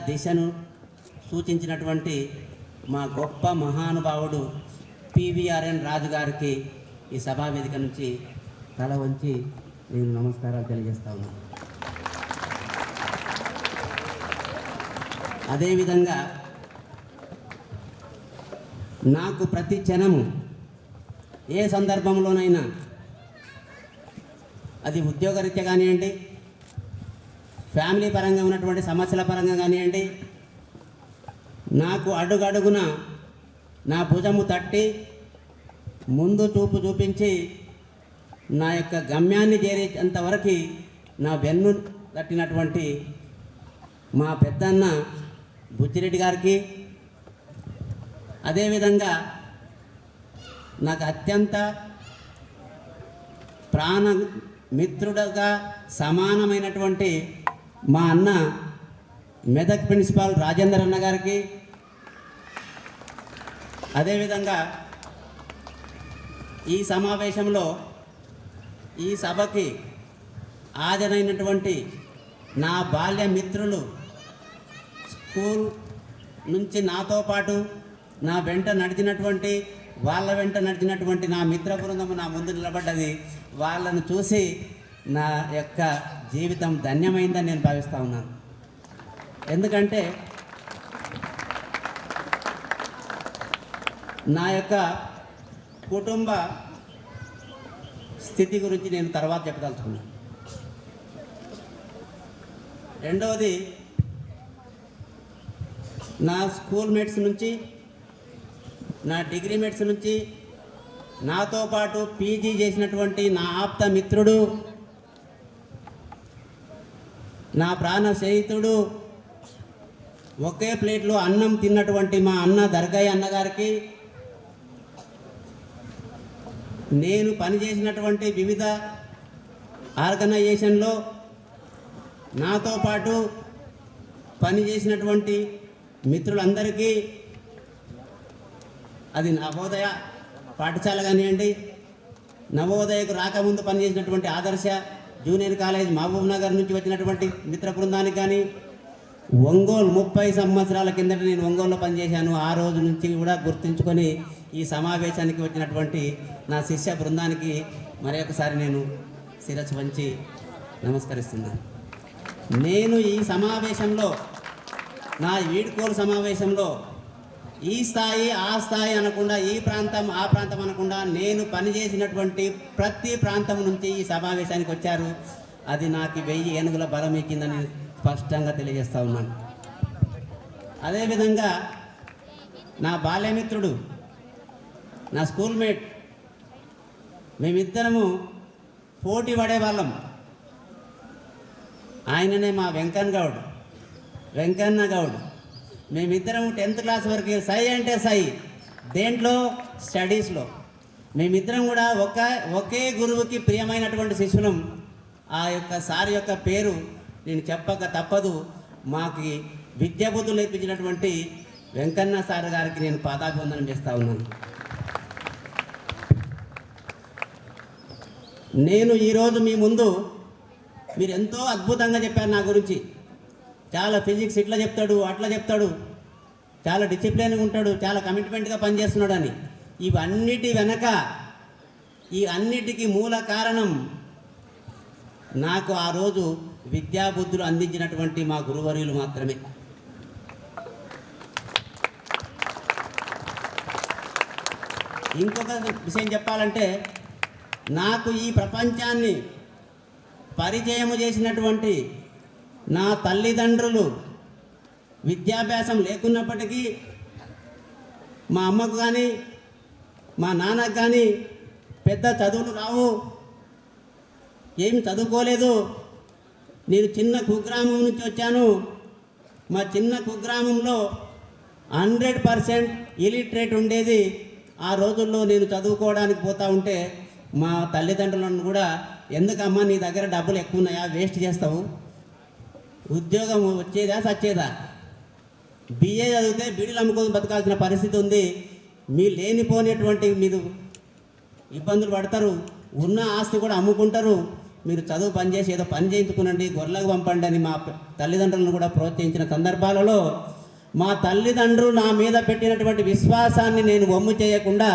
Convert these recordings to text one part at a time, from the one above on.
దిశను సూచించినటువంటి మా గొప్ప మహానుభావుడు పివిఆర్ఎన్ రాజు గారికి ఈ సభా వేదిక నుంచి తల వంచి నేను నమస్కారాలు తెలియజేస్తా ఉన్నాను. అదేవిధంగా నాకు ప్రతి క్షణము ఏ సందర్భంలోనైనా అది ఉద్యోగరీత్యా కానివ్వండి, ఫ్యామిలీ పరంగా ఉన్నటువంటి సమస్యల పరంగా కానివ్వండి, నాకు అడుగడుగున నా భుజము తట్టి ముందు చూపు చూపించి నా యొక్క గమ్యాన్ని చేరేంతవరకు నా వెన్ను తట్టినటువంటి మా పెద్దన్న బుచ్చిరెడ్డి గారికి, అదేవిధంగా నాకు అత్యంత ప్రాణ మిత్రుడుగా సమానమైనటువంటి మా అన్న మెదక్ ప్రిన్సిపాల్ రాజేందర్ అన్న గారికి, అదేవిధంగా ఈ సమావేశంలో ఈ సభకి హాజరైనటువంటి నా బాల్య మిత్రులు, స్కూల్ నుంచి నాతో పాటు నా వెంట నడిచినటువంటి వాళ్ళ వెంట నడిచినటువంటి నా మిత్ర బృందము నా ముందు నిలబడ్డది. వాళ్ళను చూసి నా యొక్క జీవితం ధన్యమైందని నేను భావిస్తూ ఉన్నాను. ఎందుకంటే నా యొక్క కుటుంబ స్థితి గురించి నేను తర్వాత చెప్పదలుచుకున్నాను. రెండవది, నా స్కూల్ మేట్స్ నుంచి, నా డిగ్రీ మేట్స్ నుంచి, నాతో పాటు పీజీ చేసినటువంటి నా ఆప్త మిత్రుడు, నా ప్రాణ స్నేహితుడు, ఒకే ప్లేట్లో అన్నం తిన్నటువంటి మా అన్న దర్గయ్య అన్నగారికి, నేను పనిచేసినటువంటి వివిధ ఆర్గనైజేషన్లో నాతో పాటు పనిచేసినటువంటి మిత్రులందరికీ, అది నవోదయ పాఠశాల కానివ్వండి, నవోదయకు రాకముందు పనిచేసినటువంటి ఆదర్శ జూనియర్ కాలేజ్ మహబూబ్ నగర్ నుంచి వచ్చినటువంటి మిత్ర బృందానికి కానీ, ఒంగోలు 30 సంవత్సరాల కిందట నేను ఒంగోలులో పనిచేశాను. ఆ రోజు నుంచి కూడా గుర్తుంచుకొని ఈ సమావేశానికి వచ్చినటువంటి నా శిష్య బృందానికి మరొకసారి నేను శిరస్సు వంచి నమస్కరిస్తున్నాను. నేను ఈ సమావేశంలో, నా వీడ్కోలు సమావేశంలో ఈ స్థాయి ఆ స్థాయి అనకుండా, ఈ ప్రాంతం ఆ ప్రాంతం అనకుండా, నేను పనిచేసినటువంటి ప్రతి ప్రాంతం నుంచి ఈ సమావేశానికి వచ్చారు. అది నాకు 1000 ఏనుగుల బలం ఎక్కిందని స్పష్టంగా తెలియజేస్తూ ఉన్నాను. అదేవిధంగా నా బాల్యమిత్రుడు, నా స్కూల్ మేట్, మేమిద్దరము పోటీ పడేవాళ్ళం. ఆయననే మా వెంకన్న గౌడ్. మేమిద్దరం 10th క్లాస్ వరకు సై అంటే సై, దేంట్లో స్టడీస్లో మేమిద్దరం కూడా ఒకే గురువుకి ప్రియమైనటువంటి శిష్యులం. ఆ యొక్క సార్ యొక్క పేరు నేను చెప్పక తప్పదు. మాకు విద్యాబుద్ధులు నేర్పించినటువంటి వెంకన్న సార్ గారికి నేను పాదాభివందనం చేస్తూ ఉన్నాను. నేను ఈరోజు మీ ముందు, మీరు ఎంతో అద్భుతంగా చెప్పారు నా గురించి. చాలా ఫిజిక్స్ ఇట్లా చెప్తాడు, అట్లా చెప్తాడు, చాలా డిసిప్లిన్గా ఉంటాడు, చాలా కమిట్మెంట్గా పనిచేస్తున్నాడు అని. ఇవన్నిటి వెనక, ఈ అన్నిటికీ మూల కారణం నాకు ఆ రోజు విద్యాబుద్ధులు అందించినటువంటి మా గురువర్యులు మాత్రమే. ఇంకొక విషయం చెప్పాలంటే, నాకు ఈ ప్రపంచాన్ని పరిచయము చేసినటువంటి నా తల్లిదండ్రులు విద్యాభ్యాసం లేకున్నప్పటికీ మా అమ్మకు కానీ మా నాన్నకు కానీ పెద్ద చదువులు రావు, ఏమి చదువుకోలేదు. నేను చిన్న కుగ్రామం నుంచి వచ్చాను. మా చిన్న కుగ్రామంలో 100% ఇలిటరేట్ ఉండేది. ఆ రోజుల్లో నేను చదువుకోవడానికి పోతూ ఉంటే మా తల్లిదండ్రులను కూడా, ఎందుకమ్మా నీ దగ్గర డబ్బులు ఎక్కువ ఉన్నాయా, వేస్ట్ చేస్తావు, ఉద్యోగం వచ్చేదా సచ్చేదా, బిఏ చదివితే బీడీలు అమ్ముకొని బతకాల్సిన పరిస్థితి ఉంది, మీ లేనిపోయినటువంటి మీరు ఇబ్బందులు పడతారు, ఉన్న ఆస్తి కూడా అమ్ముకుంటారు, మీరు చదువు పని చేసి ఏదో పని చేయించుకునండి, గొర్రెలకు పంపండి అని మా తల్లిదండ్రులను కూడా ప్రోత్సహించిన సందర్భాలలో మా తల్లిదండ్రులు నా మీద పెట్టినటువంటి విశ్వాసాన్ని నేను వమ్ము చేయకుండా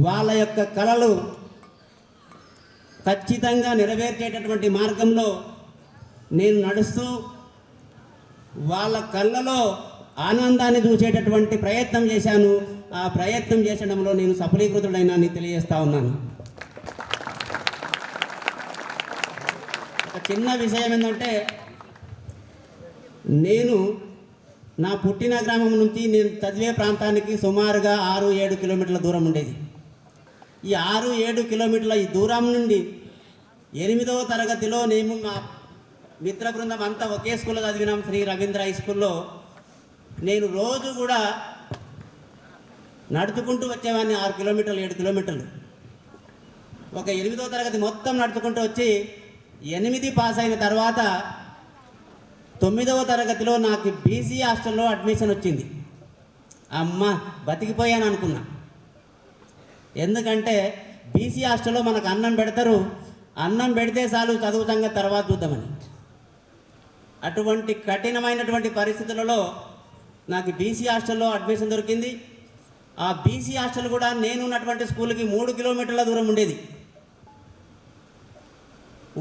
వాళ్ళ యొక్క కలలు ఖచ్చితంగా నెరవేర్చేటటువంటి మార్గంలో నేను నడుస్తూ వాళ్ళ కళ్ళలో ఆనందాన్ని చూసేటటువంటి ప్రయత్నం చేశాను. ఆ ప్రయత్నం చేసడంలో నేను సఫలీకృతుడైనాన్ని తెలియజేస్తా ఉన్నాను. ఒక చిన్న విషయం ఏంటంటే, నేను నా పుట్టిన గ్రామం నుంచి నేను చదివే ప్రాంతానికి సుమారుగా 6-7 కిలోమీటర్ల దూరం ఉండేది. ఈ 6-7 కిలోమీటర్ల ఈ దూరం నుండి 8వ తరగతిలో నేను మా మిత్ర బృందం అంతా ఒకే స్కూల్లో చదివినాం, శ్రీ రవీంద్ర హై స్కూల్లో. నేను రోజు కూడా నడుచుకుంటూ వచ్చేవాడిని 6 కిలోమీటర్లు 7 కిలోమీటర్లు. ఒక 8వ తరగతి మొత్తం నడుచుకుంటూ వచ్చి 8 పాస్ అయిన తర్వాత 9వ తరగతిలో నాకు బీసీ హాస్టల్లో అడ్మిషన్ వచ్చింది. అమ్మ బతికిపోయాను అనుకున్నా. ఎందుకంటే బీసీ హాస్టల్లో మనకు అన్నం పెడతారు, అన్నం పెడితే చాలు చదువు సంగతి తర్వాత చూద్దామని. అటువంటి కఠినమైనటువంటి పరిస్థితులలో నాకు బీసీ హాస్టల్లో అడ్మిషన్ దొరికింది. ఆ బీసీ హాస్టల్ కూడా నేను ఉన్నటువంటి స్కూల్కి 3 కిలోమీటర్ల దూరం ఉండేది.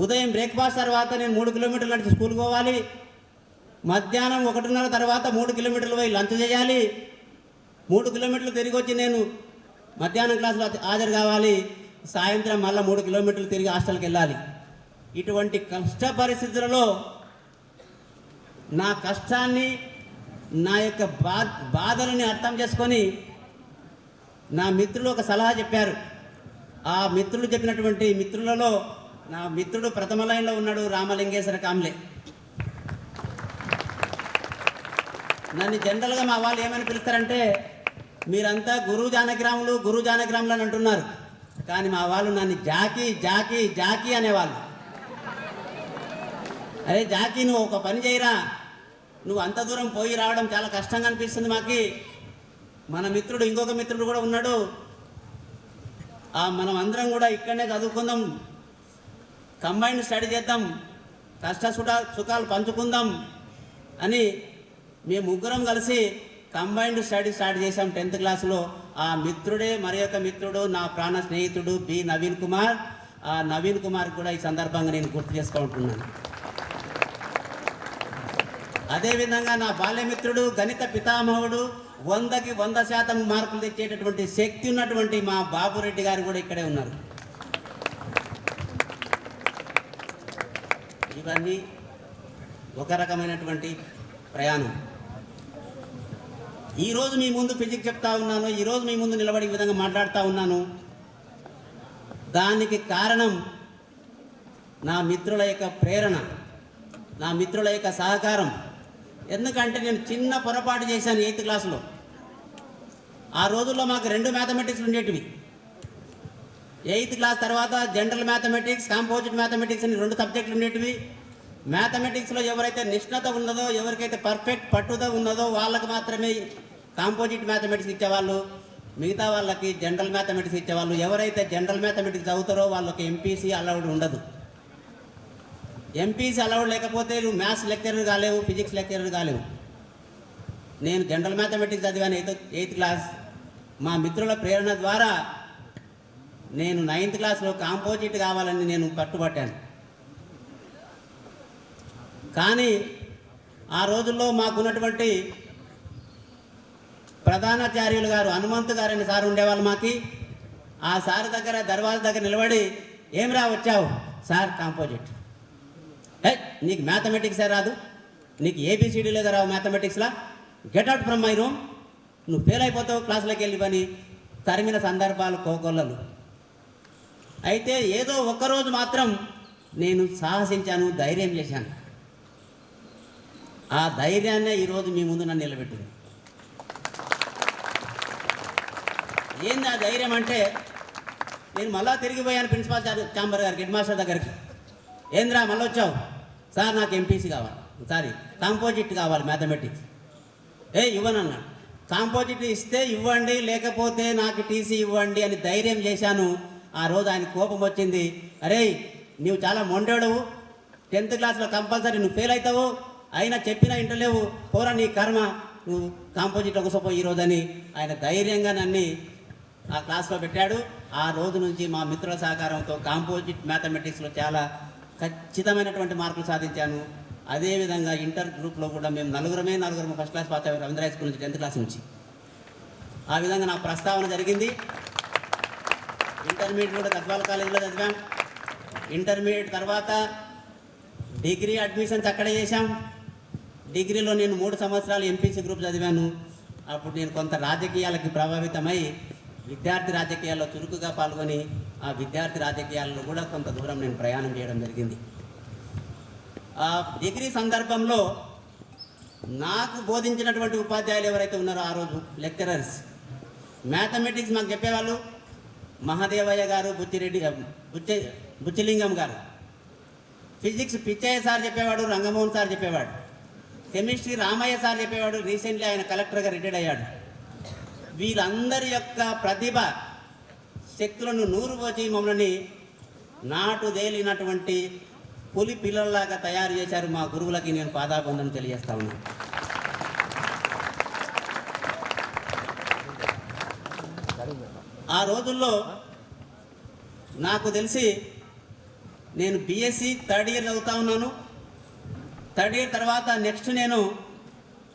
ఉదయం బ్రేక్ఫాస్ట్ తర్వాత నేను 3 కిలోమీటర్లు నడిచి స్కూల్కి పోవాలి. మధ్యాహ్నం 1:30 తర్వాత 3 కిలోమీటర్లు పోయి లంచ్ చేయాలి. 3 కిలోమీటర్లు తిరిగి వచ్చి నేను మధ్యాహ్నం క్లాసులో హాజరు కావాలి. సాయంత్రం మళ్ళీ 3 కిలోమీటర్లు తిరిగి హాస్టల్కి వెళ్ళాలి. ఇటువంటి కష్ట పరిస్థితులలో నా కష్టాన్ని, నా యొక్క బాధలని అర్థం చేసుకొని నా మిత్రులు ఒక సలహా చెప్పారు. ఆ మిత్రులు చెప్పినటువంటి మిత్రులలో నా మిత్రుడు ప్రథమ లైన్లో ఉన్నాడు, రామలింగేశ్వర కాంబ్లే. నన్ను జనరల్గా మా వాళ్ళు ఏమని పిలుస్తారంటే, మీరంతా గురు జానకిరాములు గురు జానకిరాములు అని అంటున్నారు, కానీ మా వాళ్ళు నన్ను జాకీ జాకీ జాకీ అనేవాళ్ళు. అరే జాకీ, నువ్వు ఒక పని చేయరా, నువ్వు అంత దూరం పోయి రావడం చాలా కష్టంగా అనిపిస్తుంది మాకు. మన మిత్రుడు ఇంకొక మిత్రుడు కూడా ఉన్నాడు, మనం అందరం కూడా ఇక్కడనే చదువుకుందాం, కంబైన్డ్ స్టడీ చేద్దాం, కష్ట సుఖాలు పంచుకుందాం అని మేము ముగ్గురం కలిసి కంబైన్డ్ స్టడీ స్టార్ట్ చేశాం 10th క్లాస్లో. ఆ మిత్రుడే మరి యొక్క మిత్రుడు, నా ప్రాణ స్నేహితుడు బి నవీన్ కుమార్. ఆ నవీన్ కుమార్ కూడా ఈ సందర్భంగా నేను గుర్తు చేసుకుంటున్నాను. అదేవిధంగా నా బాల్యమిత్రుడు, గణిత పితామహుడు, 100కి 100% మార్కులు తెచ్చేటటువంటి శక్తి ఉన్నటువంటి మా బాబురెడ్డి గారు కూడా ఇక్కడే ఉన్నారు. ఇవన్నీ ఒక రకమైనటువంటి ప్రయాణం. ఈరోజు మీ ముందు ఫిజిక్స్ చెప్తా ఉన్నాను, ఈరోజు మీ ముందు నిలబడి ఈ విధంగా మాట్లాడుతూ ఉన్నాను. దానికి కారణం నా మిత్రుల యొక్క ప్రేరణ, నా మిత్రుల యొక్క సహకారం. ఎందుకంటే నేను చిన్న పొరపాటు చేశాను 8th క్లాస్లో. ఆ రోజుల్లో మాకు 2 మ్యాథమెటిక్స్ ఉండేటివి. 8th క్లాస్ తర్వాత జనరల్ మ్యాథమెటిక్స్, కాంపోజిట్ మ్యాథమెటిక్స్ అని 2 సబ్జెక్టులు ఉండేటివి. మ్యాథమెటిక్స్లో ఎవరైతే నిష్ణత ఉన్నదో, ఎవరికైతే పర్ఫెక్ట్ పట్టుదల ఉన్నదో వాళ్ళకి మాత్రమే కాంపోజిట్ మ్యాథమెటిక్స్ ఇచ్చేవాళ్ళు, మిగతా వాళ్ళకి జనరల్ మ్యాథమెటిక్స్ ఇచ్చేవాళ్ళు. ఎవరైతే జనరల్ మ్యాథమెటిక్స్ చదువుతారో వాళ్ళకి ఎంపీసీ అలౌడ్ ఉండదు. ఎంపీసీ అలౌడ్ లేకపోతే నువ్వు మ్యాథ్స్ లెక్చరర్ కాలేవు, ఫిజిక్స్ లెక్చరర్ కాలేవు. నేను జనరల్ మ్యాథమెటిక్స్ చదివాను 8th క్లాస్. మా మిత్రుల ప్రేరణ ద్వారా నేను 9th క్లాస్లో కాంపోజిట్ కావాలని నేను పట్టుబట్టాను. కానీ ఆ రోజుల్లో మాకున్నటువంటి ప్రధానాచార్యులు గారు హనుమంతు గారు అనే సార్ ఉండేవాళ్ళు మాకి. ఆ సార్ దగ్గర దర్వాజా దగ్గర నిలబడి, ఏమిరా వచ్చావు? Sir composite. నీకు మ్యాథమెటిక్సే రాదు, నీకు ఏబిసిడీలే రావు మ్యాథమెటిక్స్లా, get out from my room, నువ్వు ఫెయిల్ అయిపోతావు, క్లాసులోకి వెళ్ళి పని తరిమిన సందర్భాలు కోకొల్లలు. అయితే ఏదో ఒక్కరోజు మాత్రం నేను సాహసించాను, ధైర్యం చేశాను. ఆ ధైర్యాన్నే ఈరోజు మీ ముందు నన్ను నిలబెట్టింది. ఏంది ఆ ధైర్యం అంటే, నేను మళ్ళా తిరిగిపోయాను ప్రిన్సిపాల్ ఛాంబర్ గారికి, హెడ్ మాస్టర్ దగ్గరికి. ఏంద్రా మళ్ళీ వచ్చావు? సార్ నాకు ఎంపీసీ కావాలి, కాంపోజిట్ కావాలి మ్యాథమెటిక్స్. ఇవ్వనన్నాడు. కాంపోజిట్ ఇస్తే ఇవ్వండి, లేకపోతే నాకు టీసీ ఇవ్వండి అని ధైర్యం చేశాను. ఆ రోజు ఆయన కోపం వచ్చింది. అరే నీవు చాలా మొండోడవు, 10th క్లాస్లో కంపల్సరీ నువ్వు ఫెయిల్ అవుతావు, అయినా చెప్పినా ఇంటలేవు, పోరా నీ కర్మ, నువ్వు కాంపోజిట్లో కూర్చోపో ఈరోజు అని ఆయన ధైర్యంగా నన్ను ఆ క్లాస్లో పెట్టాడు. ఆ రోజు నుంచి మా మిత్రుల సహకారంతో కాంపోజిట్ మ్యాథమెటిక్స్లో చాలా ఖచ్చితమైనటువంటి మార్కులు సాధించాను. అదేవిధంగా ఇంటర్ గ్రూప్లో కూడా మేము నలుగురమే ఫస్ట్ క్లాస్ పాస్ అయ్యారు రవీంద్ర హై స్కూల్ నుంచి 10th క్లాస్ నుంచి. ఆ విధంగా నా ప్రస్తావన జరిగింది. ఇంటర్మీడియట్ కూడా గద్వాల కాలేజీలో చదివాం. ఇంటర్మీడియట్ తర్వాత డిగ్రీ అడ్మిషన్స్ అక్కడే చేశాం. డిగ్రీలో నేను 3 సంవత్సరాలు ఎంపీసీ గ్రూప్ చదివాను. అప్పుడు నేను కొంత రాజకీయాలకి ప్రభావితమై విద్యార్థి రాజకీయాల్లో చురుకుగా పాల్గొని ఆ విద్యార్థి రాజకీయాల్లో కూడా కొంత దూరం నేను ప్రయాణం చేయడం జరిగింది. ఆ డిగ్రీ సందర్భంలో నాకు బోధించినటువంటి ఉపాధ్యాయులు ఎవరైతే ఉన్నారో ఆ రోజు లెక్చరర్స్, మ్యాథమెటిక్స్ మాకు చెప్పేవాళ్ళు మహాదేవయ్య గారు, బుచ్చిలింగం గారు. ఫిజిక్స్ పిచ్చయ్య సార్ చెప్పేవాడు, రంగమోహన్ సార్ చెప్పేవాడు. కెమిస్ట్రీ రామయ్య సార్ చెప్పేవాడు, రీసెంట్లీ ఆయన కలెక్టర్గా రిటైర్డ్ అయ్యాడు. వీళ్ళందరి యొక్క ప్రతిభ శక్తులను నూరుపోచి మమ్మల్ని నాటుదేలినటువంటి పులి పిల్లల్లాగా తయారు చేశారు. మా గురువులకి నేను పాదాబంధం తెలియజేస్తా ఉన్నాను. ఆ రోజుల్లో నాకు తెలిసి నేను బీఎస్సీ 3rd ఇయర్ చదువుతా ఉన్నాను. 3rd ఇయర్ తర్వాత నెక్స్ట్ నేను